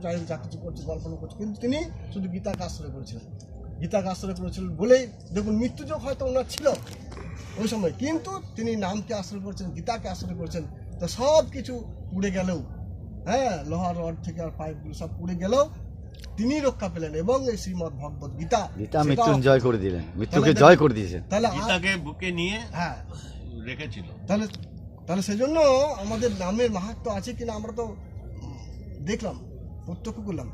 যাই যা কিছু করছে কল্পনা করছে, কিন্তু তিনি শুধু গীতাকে আশ্রয় করেছিলেন। গীতাকে আশ্রয় করেছিলেন বলেই দেখুন মৃত্যুযোগ হয়তো ওনার ছিল ওই সময়, কিন্তু তিনি নামকে আশ্রয় করেছেন, গীতাকে আশ্রয় করেছেন। তো সব কিছু পুড়ে গেলেও, হ্যাঁ, লোহার রড থেকে আর পাইপগুলো সব পুড়ে গেলেও তিনি রক্ষা পেলেন এবং এই শ্রীমদ্ ভগবত গীতা মৃত্যুঞ্জয় করে দিলেন, মৃত্যুকে জয় করে দিয়েছেন। তাহলে গীতাকে বুকে নিয়ে হ্যাঁ রেখেছিল। তাহলে সেজন্য আমাদের নামের মাহাত্ম্য আছে কিনা আমরা তো দেখলাম, প্রত্যক্ষ করলাম,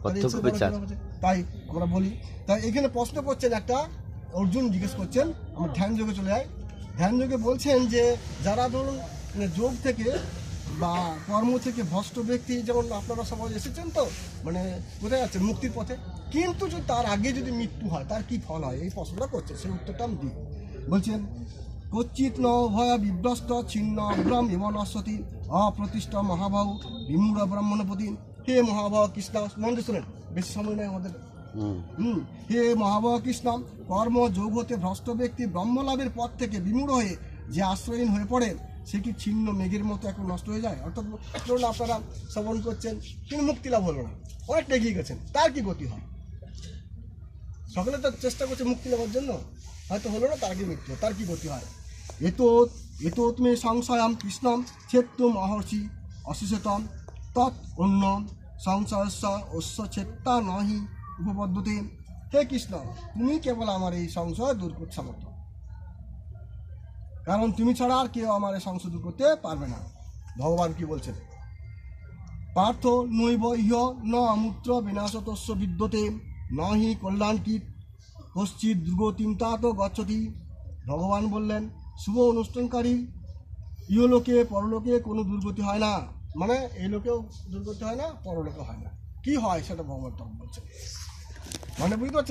তাই আমরা বলি। তাই এখানে প্রশ্ন করছেন একটা, অর্জুন জিজ্ঞেস করছেন, আমরা ধ্যান যোগে চলে যাই। ধ্যান যোগে বলছেন যে যারা ধরুন যোগ থেকে বা কর্ম থেকে ভ্রষ্ট ব্যক্তি, যেমন আপনারা সবাই এসেছেন, তো মানে কোথায় যাচ্ছেন? মুক্তির পথে। কিন্তু যদি তার আগে যদি মৃত্যু হয় তার কি ফল হয়, এই প্রশ্নটা করছে, সেই উত্তরটা আমি দিই। বলছেন কচ্চিৎ ন ভয়া বিভ্রষ্ট ছিন্ন অগ্রম এব নশ্বতি অপ্রতিষ্ঠ মহাবাহু বিমূঢ় ব্রাহ্মণপতি। হে মহাবাহ কৃষ্ণ, মন দিয়ে শোনেন, বেশি সময় নেই আমাদের। হে মহাবাহ কৃষ্ণ, কর্ম যোগ হতে ভ্রষ্ট ব্যক্তি ব্রহ্মলাভের পথ থেকে বিমূঢ় হয়ে যে আশ্রয়হীন হয়ে পড়ে, সে কি ছিন্ন মেঘের মতো এখন নষ্ট হয়ে যায়? অর্থাৎ ধরুন আপনারা শ্রবণ করছেন কিন্তু মুক্তি লাভ হলো না, অনেকটা এগিয়ে গেছেন, তার কি গতি হয়? সকলে তো চেষ্টা করছে মুক্তি লাভের জন্য, হয়তো হলো না, তার কি মৃত্যু, তার কি গতি হয়? এতৎ মে সংশয়ম কৃষ্ণম ছেত্তুম অহর্ষি অশেষতম তৎ অন্য সংশয়স্য অশ্য ছেত্তা নহি উপপদ্ধতি। হে কৃষ্ণ, তুমি কেবল আমার এই সংশয় দূর করতে সমর্থ, কারণ তুমি ছাড়া আর কেউ আমার এই সংশয় দূর করতে পারবে না। ভগবান কি বলছেন? পার্থ নৈব ইহ ন অমূত্র বিনাশতস্য বিদ্যতে নহি কল্যাণকৃত কশ্চিৎ দুর্গতিম তাত গচ্ছতি। ভগবান বললেন, শুভ অনুষ্ঠানকারী ইহলোকে পরলোকে কোনো দুর্গতি হয় না, মানে এই লোকেও দুর্গতি হয় না, পরলোকে হয় না। কি হয় সেটা ভগবান তখন বলছে, মানে বুঝতে পারছেন?